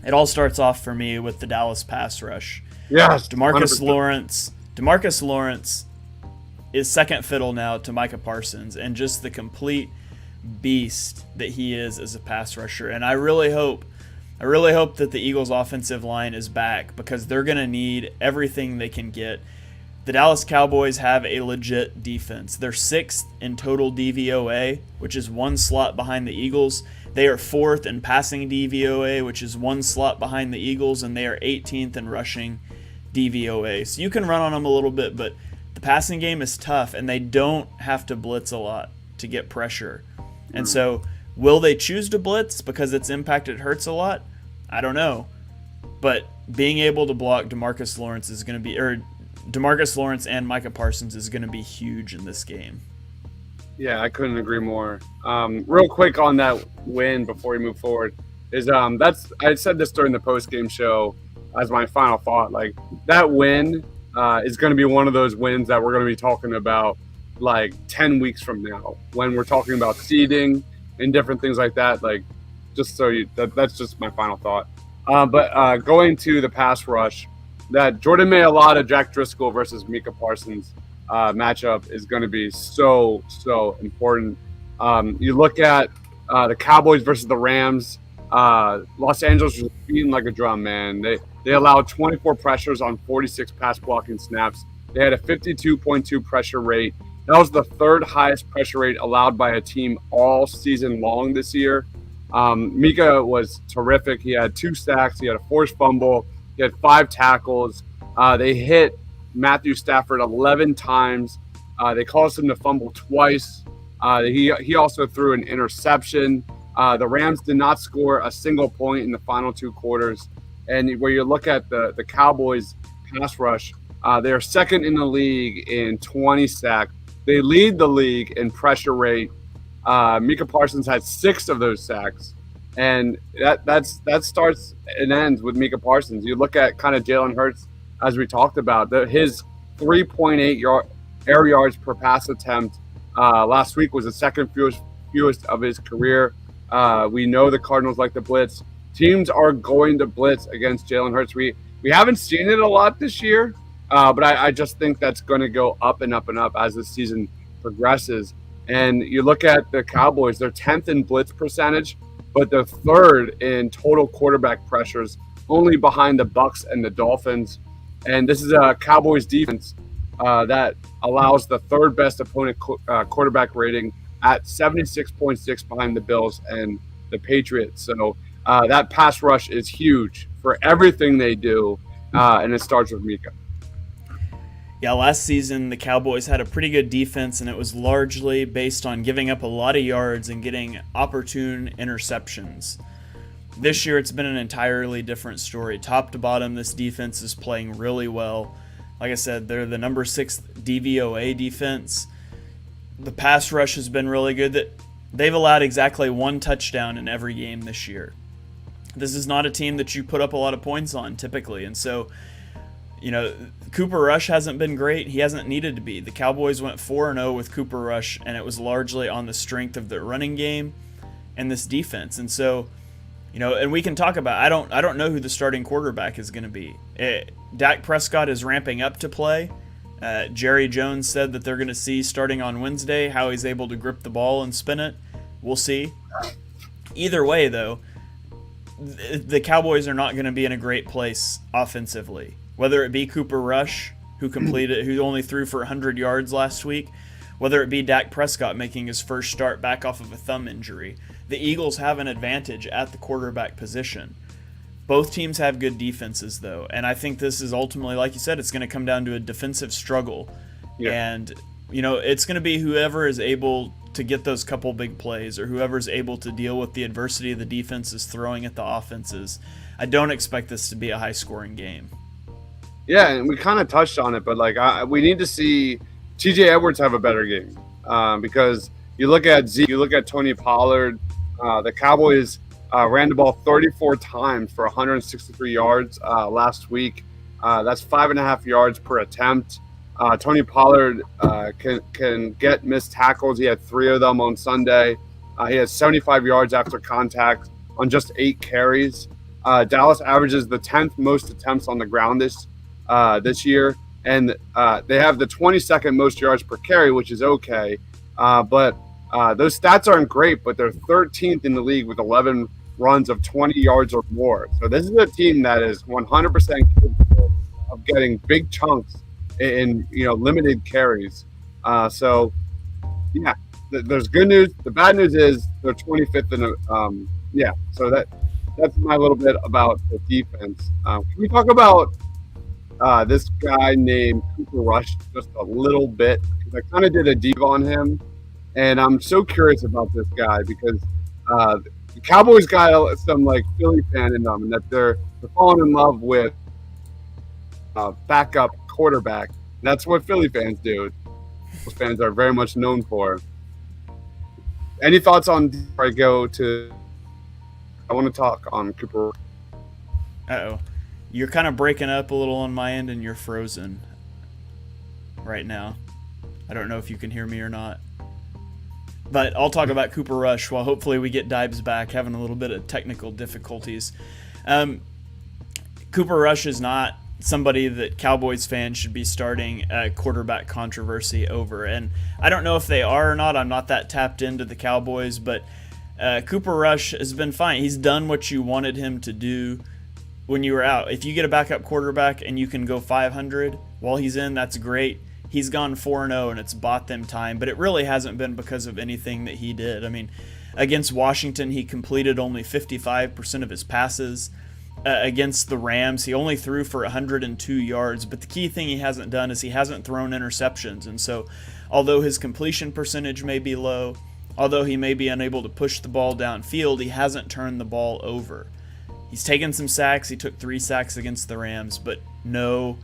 it all starts off for me with the Dallas pass rush. Yes, DeMarcus 100%. Lawrence is second fiddle now to Micah Parsons, and just the complete beast that he is as a pass rusher. And I really hope that the Eagles offensive line is back, because they're going to need everything they can get. The Dallas Cowboys have a legit defense. They're 6th in total DVOA, which is one slot behind the Eagles. They are 4th in passing DVOA, which is one slot behind the Eagles, and they are 18th in rushing DVOA. So you can run on them a little bit, but the passing game is tough, and they don't have to blitz a lot to get pressure. And so will they choose to blitz because its impact it hurts a lot? I don't know. But being able to block DeMarcus Lawrence is going to be, or DeMarcus Lawrence and Micah Parsons is going to be huge in this game. Yeah, I couldn't agree more. Real quick on that win before we move forward is I said this during the post-game show as my final thought. Like, that win is going to be one of those wins that we're going to be talking about like 10 weeks from now when we're talking about seeding and different things like that. Like, just so that's just my final thought. But going to the pass rush, that Jordan Mailata, Jack Driscoll versus Micah Parsons matchup is going to be so important. You look at the Cowboys versus the Rams. Los Angeles was beating like a drum, man. They allowed 24 pressures on 46 pass blocking snaps. They had a 52.2 pressure rate. That was the third highest pressure rate allowed by a team all season long this year. Micah was terrific. He had 2 sacks. He had a forced fumble. He had 5 tackles. They hit Matthew Stafford 11 times. They caused him to fumble twice. He also threw an interception. The Rams did not score a single point in the final 2 quarters. And where you look at the Cowboys pass rush, they're second in the league in 20 sacks. They lead the league in pressure rate. Micah Parsons had 6 of those sacks. And that starts and ends with Micah Parsons. You look at kind of Jalen Hurts, as we talked about, his 3.8 air yards per pass attempt last week was the second fewest of his career. We know the Cardinals like to blitz. Teams are going to blitz against Jalen Hurts. We haven't seen it a lot this year, but I just think that's going to go up and up and up as the season progresses. And you look at the Cowboys, they're 10th in blitz percentage, but they're 3rd in total quarterback pressures, only behind the Bucs and the Dolphins. And this is a Cowboys defense that allows the 3rd best opponent quarterback rating at 76.6 behind the Bills and the Patriots. So that pass rush is huge for everything they do, and it starts with Micah. Yeah, last season the Cowboys had a pretty good defense, and it was largely based on giving up a lot of yards and getting opportune interceptions. This year it's been an entirely different story. Top to bottom, this defense is playing really well. Like I said, they're the number 6 DVOA defense. The pass rush has been really good. They've allowed exactly 1 touchdown in every game this year. This is not a team that you put up a lot of points on typically, and so Cooper Rush hasn't been great. He hasn't needed to be. The Cowboys went 4-0 with Cooper Rush, and it was largely on the strength of their running game and this defense. And so, and we can talk about, I don't know who the starting quarterback is going to be. Dak Prescott is ramping up to play. Jerry Jones said that they're going to see starting on Wednesday how he's able to grip the ball and spin it. We'll see. Either way, though, the Cowboys are not going to be in a great place offensively. Whether it be Cooper Rush, who only threw for 100 yards last week, whether it be Dak Prescott making his first start back off of a thumb injury. The Eagles have an advantage at the quarterback position. Both teams have good defenses, though, and I think this is ultimately, like you said, it's going to come down to a defensive struggle. Yeah. And, it's going to be whoever is able to get those couple big plays, or whoever's able to deal with the adversity the defense is throwing at the offenses. I don't expect this to be a high-scoring game. Yeah, and we kind of touched on it, but we need to see TJ Edwards have a better game because you look at Zeke, you look at Tony Pollard. The Cowboys ran the ball 34 times for 163 yards last week. That's 5.5 yards per attempt. Tony Pollard can get missed tackles. He had 3 of them on Sunday. He has 75 yards after contact on just 8 carries. Dallas averages the 10th most attempts on the ground this year, and they have the 22nd most yards per carry, which is okay. But those stats aren't great, but they're 13th in the league with 11 runs of 20 yards or more. So this is a team that is 100% capable of getting big chunks in limited carries. So yeah, there's good news. The bad news is they're 25th in so that's my little bit about the defense. Can we talk about this guy named Cooper Rush just a little bit? Because I kind of did a deep on him, and I'm so curious about this guy because the Cowboys got some Philly fan in them, and that they're falling in love with backup quarterback. That's what Philly fans do. Those fans are very much known for. Any thoughts on before I go to? I want to talk on Cooper. Uh-oh. You're kind of breaking up a little on my end, and you're frozen right now. I don't know if you can hear me or not. But I'll talk about Cooper Rush while hopefully we get Dibes back, having a little bit of technical difficulties. Cooper Rush is not somebody that Cowboys fans should be starting a quarterback controversy over. And I don't know if they are or not. I'm not that tapped into the Cowboys, but Cooper Rush has been fine. He's done what you wanted him to do when you were out. If you get a backup quarterback and you can go 500 while he's in, that's great. He's gone 4-0 and it's bought them time, but it really hasn't been because of anything that he did. I mean, against Washington, he completed only 55% of his passes. Against the Rams, he only threw for 102 yards, but the key thing he hasn't done is he hasn't thrown interceptions. And so, although his completion percentage may be low, although he may be unable to push the ball downfield, he hasn't turned the ball over. He's taken some sacks. He took 3 sacks against the Rams, but no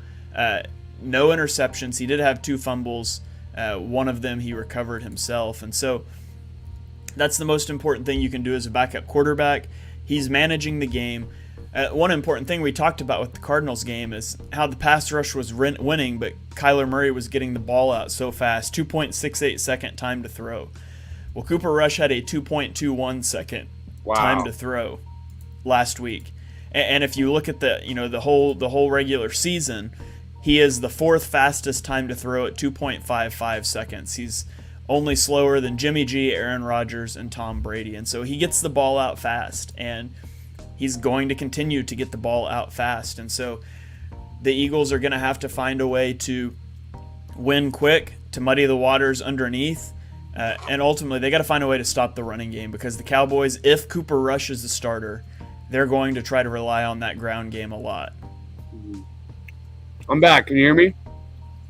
interceptions. He did have 2 fumbles. One of them he recovered himself. And so that's the most important thing you can do as a backup quarterback. He's managing the game. One important thing we talked about with the Cardinals game is how the pass rush was winning, but Kyler Murray was getting the ball out so fast, 2.68 second time to throw. Well, Cooper Rush had a 2.21 second time to throw last week. And if you look at the whole regular season, he is the 4th fastest time to throw at 2.55 seconds. He's only slower than Jimmy G, Aaron Rodgers, and Tom Brady. And so he gets the ball out fast, and he's going to continue to get the ball out fast. And so the Eagles are going to have to find a way to win quick, to muddy the waters underneath. And ultimately, they got to find a way to stop the running game, because the Cowboys, if Cooper Rush is the starter, they're going to try to rely on that ground game a lot. I'm back. Can you hear me?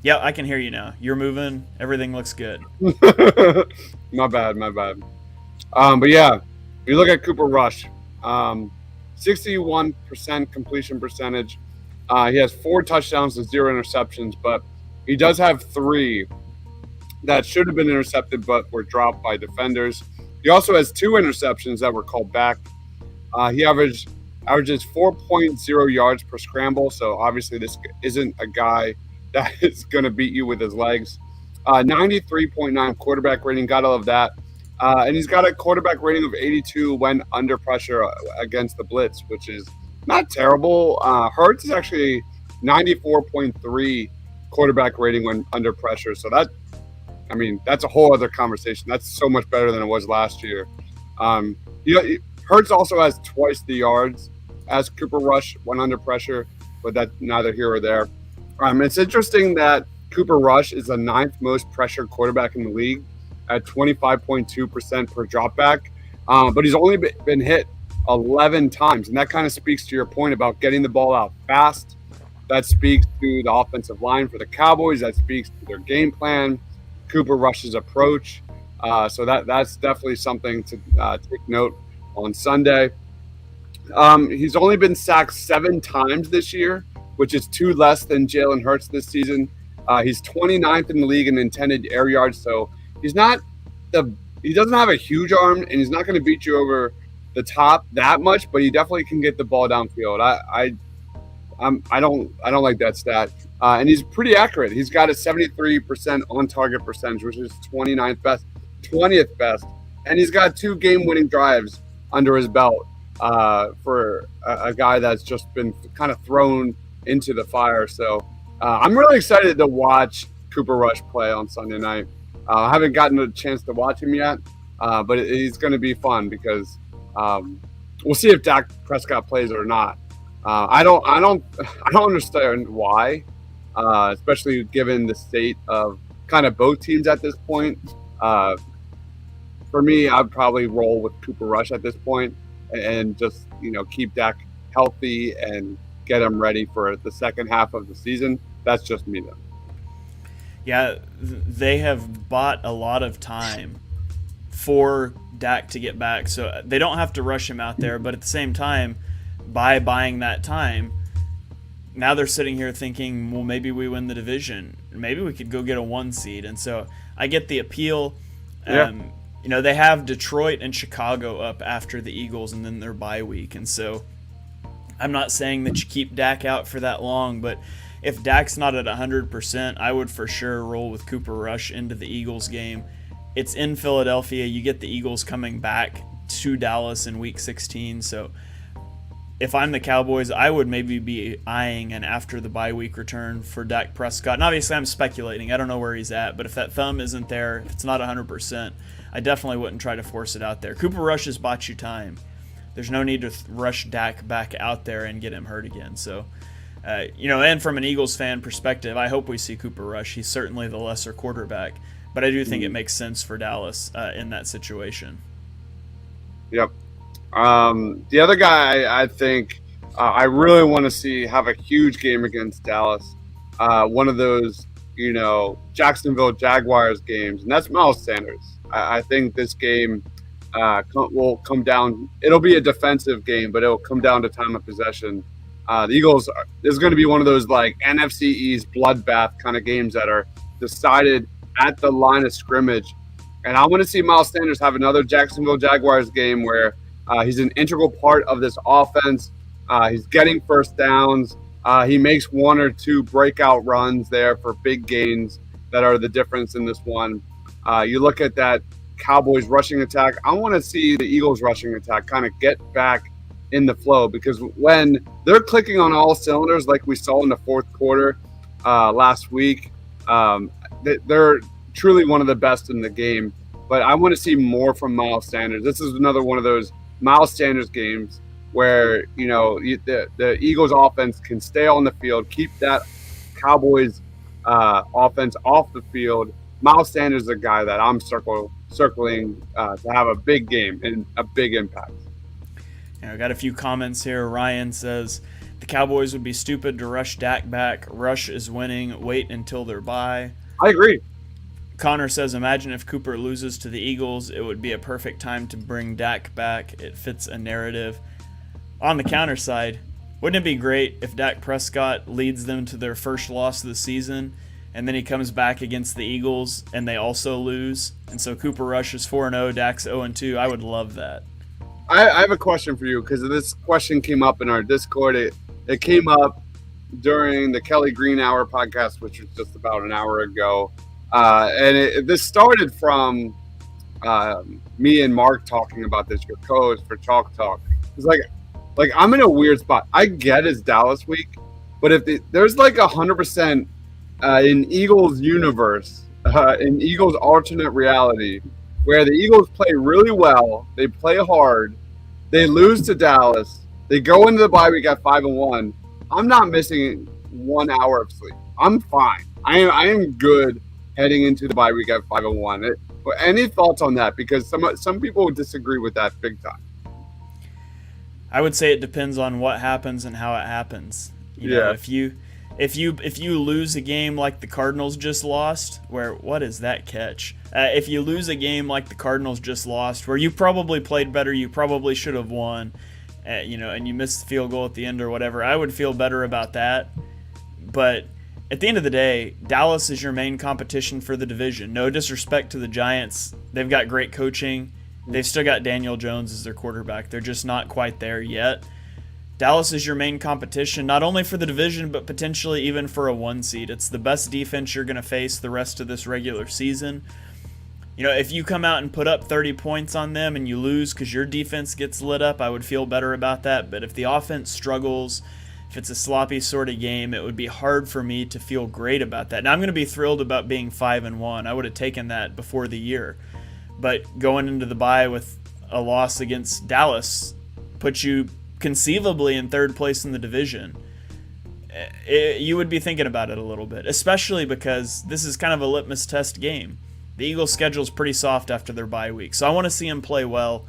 Yeah, I can hear you now. You're moving. Everything looks good. My bad. But yeah, if you look at Cooper Rush, 61% completion percentage. He has 4 touchdowns and 0 interceptions, but he does have 3 that should have been intercepted but were dropped by defenders. He also has 2 interceptions that were called back. He averages 4.0 yards per scramble, so obviously this isn't a guy that is going to beat you with his legs. 93.9 quarterback rating, gotta love that. And he's got a quarterback rating of 82 when under pressure against the blitz, which is not terrible. Hurts is actually 94.3 quarterback rating when under pressure. So that's a whole other conversation. That's so much better than it was last year. Hurts also has twice the yards as Cooper Rush when under pressure, but that's neither here or there. It's interesting that Cooper Rush is the 9th most pressured quarterback in the league at 25.2% per dropback. But he's only been hit 11 times. And that kind of speaks to your point about getting the ball out fast. That speaks to the offensive line for the Cowboys. That speaks to their game plan, Cooper Rush's approach. So that's definitely something to take note on Sunday. He's only been sacked 7 times this year, which is 2 less than Jalen Hurts this season. He's 29th in the league in intended air yards, so he doesn't have a huge arm, and he's not going to beat you over the top that much, but he definitely can get the ball downfield. I don't like that stat, and he's pretty accurate. He's got a 73% on target percentage, which is 20th best, and he's got 2 game-winning drives under his belt for a guy that's just been kind of thrown into the fire. So I'm really excited to watch Cooper Rush play on Sunday night. I haven't gotten a chance to watch him yet, but it's going to be fun because we'll see if Dak Prescott plays or not. I don't understand why, especially given the state of kind of both teams at this point. For me, I'd probably roll with Cooper Rush at this point and just keep Dak healthy and get him ready for the second half of the season. That's just me though. Yeah, they have bought a lot of time for Dak to get back, so they don't have to rush him out there. But at the same time, by buying that time, now they're sitting here thinking, well, maybe we win the division. Maybe we could go get a 1 seed. And so I get the appeal. Yeah. They have Detroit and Chicago up after the Eagles and then their bye week. And so I'm not saying that you keep Dak out for that long, but if Dak's not at 100%, I would for sure roll with Cooper Rush into the Eagles game. It's in Philadelphia. You get the Eagles coming back to Dallas in Week 16. So if I'm the Cowboys, I would maybe be eyeing an after the bye week return for Dak Prescott. And obviously I'm speculating. I don't know where he's at. But if that thumb isn't there, if it's not 100%, I definitely wouldn't try to force it out there. Cooper Rush has bought you time. There's no need to rush Dak back out there and get him hurt again. So, and from an Eagles fan perspective, I hope we see Cooper Rush. He's certainly the lesser quarterback. But I do think it makes sense for Dallas in that situation. Yep. The other guy I think I really want to see have a huge game against Dallas, one of those, Jacksonville Jaguars games, and that's Miles Sanders. I think this game will come down. It'll be a defensive game, but it'll come down to time of possession. The Eagles is going to be one of those like NFC East bloodbath kind of games that are decided at the line of scrimmage. And I want to see Miles Sanders have another Jacksonville Jaguars game where he's an integral part of this offense. He's getting first downs. He makes 1 or 2 breakout runs there for big gains that are the difference in this one. You look at that Cowboys rushing attack. I want to see the Eagles rushing attack kind of get back in the flow, because when they're clicking on all cylinders like we saw in the fourth quarter last week, they're truly one of the best in the game. But I want to see more from Miles Sanders. This is another one of those Miles Sanders games where the Eagles offense can stay on the field, keep that Cowboys offense off the field. Miles Sanders is a guy that I'm circling to have a big game and a big impact. I got a few comments here. Ryan says, the Cowboys would be stupid to rush Dak back. Rush is winning. Wait until they're bye. I agree. Connor says, imagine if Cooper loses to the Eagles. It would be a perfect time to bring Dak back. It fits a narrative. On the counter side, wouldn't it be great if Dak Prescott leads them to their first loss of the season, and then he comes back against the Eagles and they also lose? And so Cooper Rush is 4-0, Dak's 0-2. I would love that. I have a question for you, because this question came up in our Discord. It came up during the Kelly Green Hour podcast, which was just about an hour ago. And this started from me and Mark talking about this, your co-host for Chalk Talk. It's like I'm in a weird spot. I get it's Dallas week, but if there's like 100% in Eagles universe, in Eagles alternate reality, where the Eagles play really well, they play hard, they lose to Dallas, they go into the bye week at 5-1. I'm not missing 1 hour of sleep. I'm fine. I am good heading into the bye week at 5-1. Any thoughts on that? Because some people disagree with that big time. I would say it depends on what happens and how it happens. You know, Yeah. if you lose a game like the Cardinals just lost, where what is that catch? If you lose a game like the Cardinals just lost, where you probably played better, you probably should have won, you know, and you missed the field goal at the end or whatever, I would feel better about that. But at the end of the day, Dallas is your main competition for the division. No disrespect to the Giants. They've got great coaching. They've still got Daniel Jones as their quarterback. They're just not quite there yet. Dallas is your main competition, not only for the division, but potentially even for a 1 seed. It's the best defense you're going to face the rest of this regular season. You know, if you come out and put up 30 points on them and you lose because your defense gets lit up, I would feel better about that. But if the offense struggles, if it's a sloppy sort of game, it would be hard for me to feel great about that. Now, I'm going to be thrilled about being 5-1. I would have taken that before the year. But going into the bye with a loss against Dallas puts you conceivably in third place in the division. You would be thinking about it a little bit, especially because this is kind of a litmus test game. The Eagles' schedule is pretty soft after their bye week, so I want to see them play well.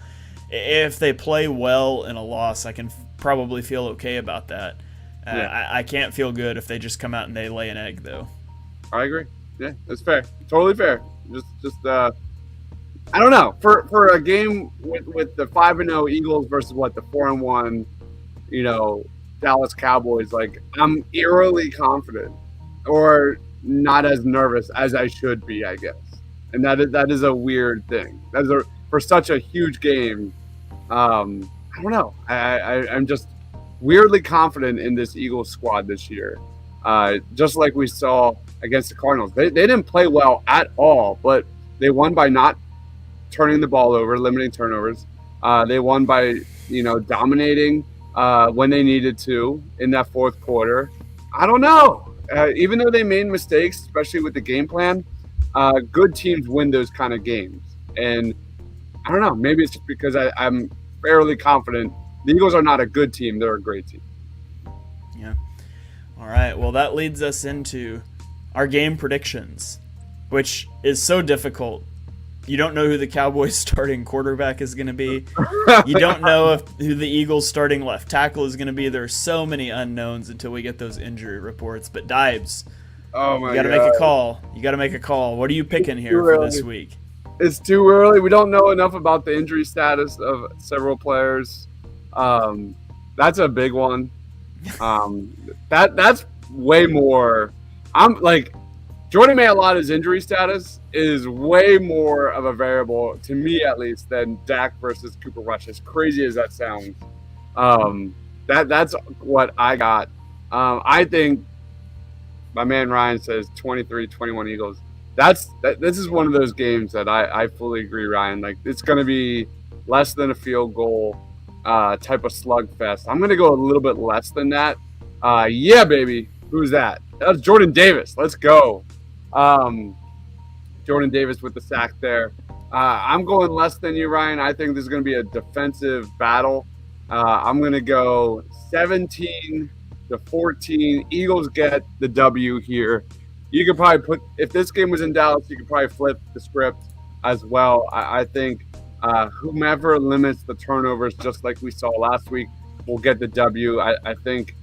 If they play well in a loss, I can probably feel okay about that. Yeah. I can't feel good if they just come out and they lay an egg, though. I agree. Yeah, that's fair. Totally fair. Just I don't know. For a game with the 5-0 Eagles versus what, the 4-1, you know, Dallas Cowboys, like, I'm eerily confident, or not as nervous as I should be, I guess. And that is a weird thing. For such a huge game. I don't know. I'm just weirdly confident in this Eagles squad this year. Just like we saw against the Cardinals. They didn't play well at all, but they won by not turning the ball over, limiting turnovers. They won by, you know, dominating when they needed to in that fourth quarter. I don't know. Even though they made mistakes, especially with the game plan, good teams win those kind of games. And I don't know. Maybe it's just because I'm fairly confident. The Eagles are not a good team. They're a great team. Yeah. All right. Well, that leads us into our game predictions, which is so difficult. You don't know who the Cowboys starting quarterback is going to be. You don't know who the Eagles starting left tackle is going to be. There are so many unknowns until we get those injury reports. But Dibes, Oh my you got to make a call. You got to make a call. What are you picking here for this week? It's too early. We don't know enough about the injury status of several players. That's a big one. That's way more. I'm like, Jordan Mailata's injury status is way more of a variable, to me at least, than Dak versus Cooper Rush, as crazy as that sounds. That's what I got. I think my man Ryan says 23-21 Eagles. This is one of those games that I fully agree, Ryan. Like, it's going to be less than a field goal type of slugfest. I'm going to go a little bit less than that. Yeah, baby. Who's that? That's Jordan Davis. Let's go. Jordan Davis with the sack there. I'm going less than you, Ryan. I think this is going to be a defensive battle. I'm going to go 17-14. Eagles get the W here. You could probably if this game was in Dallas, you could probably flip the script as well. I think whomever limits the turnovers, just like we saw last week, will get the W. I think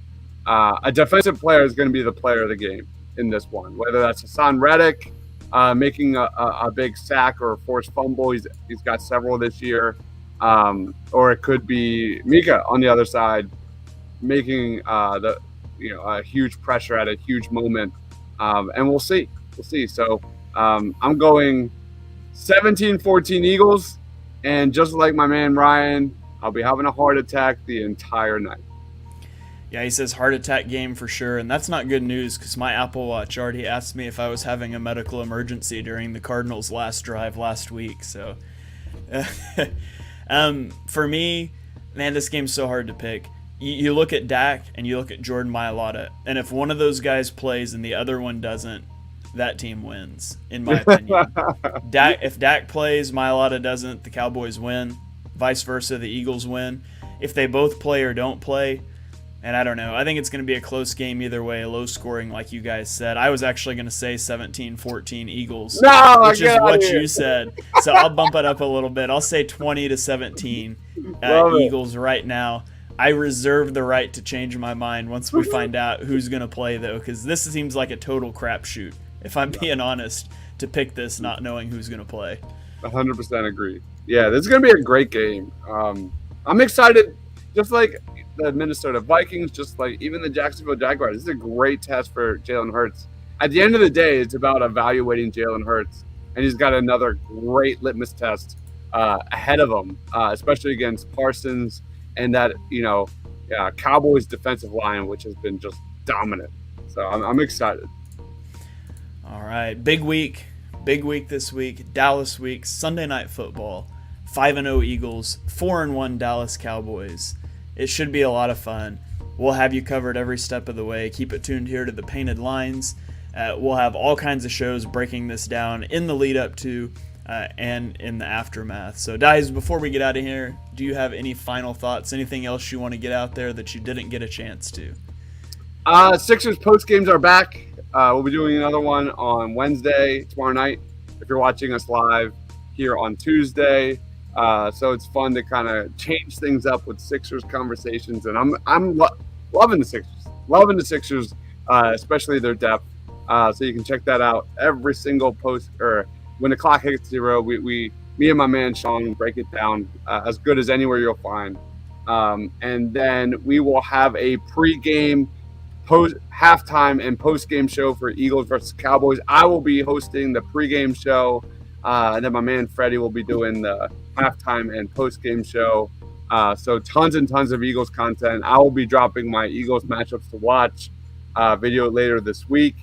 a defensive player is going to be the player of the game in this one, whether that's Hassan Reddick making a big sack or a forced fumble. He's got several this year. Or it could be Mika on the other side making a huge pressure at a huge moment. And we'll see. So I'm going 17-14 Eagles. And just like my man Ryan, I'll be having a heart attack the entire night. Yeah, he says heart attack game for sure, and that's not good news because my Apple Watch already asked me if I was having a medical emergency during the Cardinals' last drive last week. So, for me, man, this game's so hard to pick. You look at Dak and you look at Jordan Mailata, and if one of those guys plays and the other one doesn't, that team wins, in my opinion. If Dak plays, Mailata doesn't, the Cowboys win. Vice versa, the Eagles win. If they both play or don't play, And I don't know. I think it's going to be a close game either way, low scoring like you guys said. I was actually going to say 17-14 Eagles, which is what you said. So I'll bump it up a little bit. I'll say 20-17 Eagles right now. I reserve the right to change my mind once we find out who's going to play, though, because this seems like a total crapshoot, if I'm being honest, to pick this not knowing who's going to play. 100% agree. Yeah, this is going to be a great game. I'm excited, just like the Minnesota Vikings, just like even the Jacksonville Jaguars. This is a great test for Jalen Hurts. At the end of the day, it's about evaluating Jalen Hurts, and he's got another great litmus test ahead of him, especially against Parsons and that, Cowboys defensive line, which has been just dominant. So I'm excited. All right, big week this week. Dallas week, Sunday Night Football. 5-0 Eagles, 4-1 Dallas Cowboys. It should be a lot of fun. We'll have you covered every step of the way. Keep it tuned here to the Painted Lines. We'll have all kinds of shows breaking this down in the lead up to and in the aftermath. So, guys, before we get out of here, do you have any final thoughts? Anything else you want to get out there that you didn't get a chance to? Sixers post games are back. We'll be doing another one on Wednesday, tomorrow night, if you're watching us live here on Tuesday. So it's fun to kind of change things up with Sixers conversations, and I'm loving the Sixers, especially their depth. So you can check that out every single post, or when the clock hits 0, me and my man Sean break it down as good as anywhere you'll find. And then we will have a pregame, halftime, and postgame show for Eagles versus Cowboys. I will be hosting the pregame show, and then my man Freddie will be doing the halftime and postgame show. So tons and tons of Eagles content. I will be dropping my Eagles matchups to watch video later this week.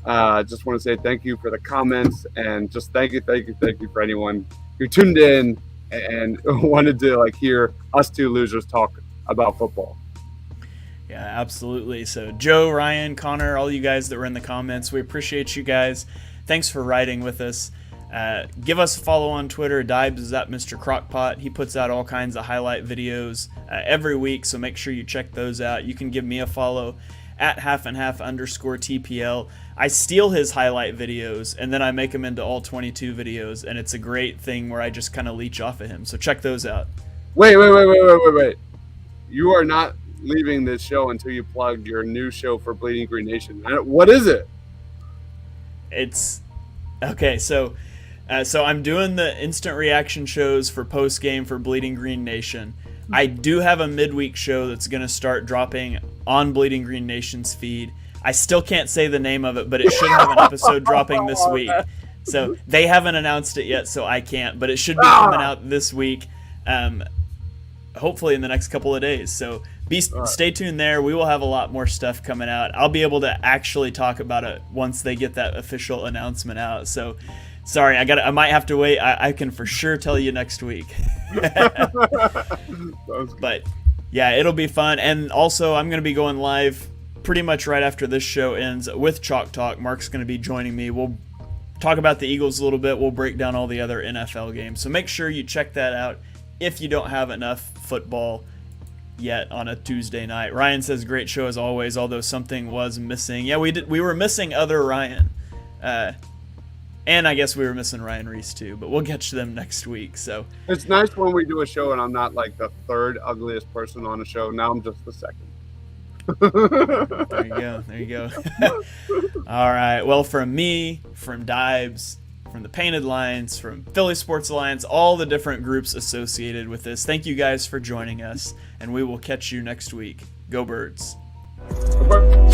Just want to say thank you for the comments, and just thank you for anyone who tuned in and wanted to hear us two losers talk about football. Yeah, absolutely. So Joe, Ryan, Connor, all you guys that were in the comments, we appreciate you guys. Thanks for riding with us. Give us a follow on Twitter. Dibes is at Mr. Crockpot. He puts out all kinds of highlight videos every week, so make sure you check those out. You can give me a follow at _TPL. I steal his highlight videos, and then I make them into all 22 videos, and it's a great thing where I just kind of leech off of him. So check those out. Wait. You are not leaving this show until you plug your new show for Bleeding Green Nation. What is it? It's okay. So I'm doing the instant reaction shows for post game for Bleeding Green Nation. I do have a midweek show that's going to start dropping on Bleeding Green Nation's feed. I still can't say the name of it, but it should have an episode dropping this week. So they haven't announced it yet, so I can't, but it should be coming out this week, hopefully in the next couple of days. So stay tuned there. We will have a lot more stuff coming out. I'll be able to actually talk about it once they get that official announcement out. So sorry, I might have to wait. I can for sure tell you next week. But yeah, it'll be fun. And also, I'm going to be going live pretty much right after this show ends with Chalk Talk. Mark's going to be joining me. We'll talk about the Eagles a little bit. We'll break down all the other NFL games. So make sure you check that out if you don't have enough football yet on a Tuesday night. Ryan says, great show as always, although something was missing. Yeah, we were missing other Ryan. And I guess we were missing Ryan Reese too, but we'll get to them next week. So it's nice when we do a show and I'm not like the third ugliest person on the show. Now I'm just the second. There you go. All right. Well, from me, from Dibes, from the Painted Lines, from Philly Sports Alliance, all the different groups associated with this, thank you guys for joining us, and we will catch you next week. Go Birds. Go Birds.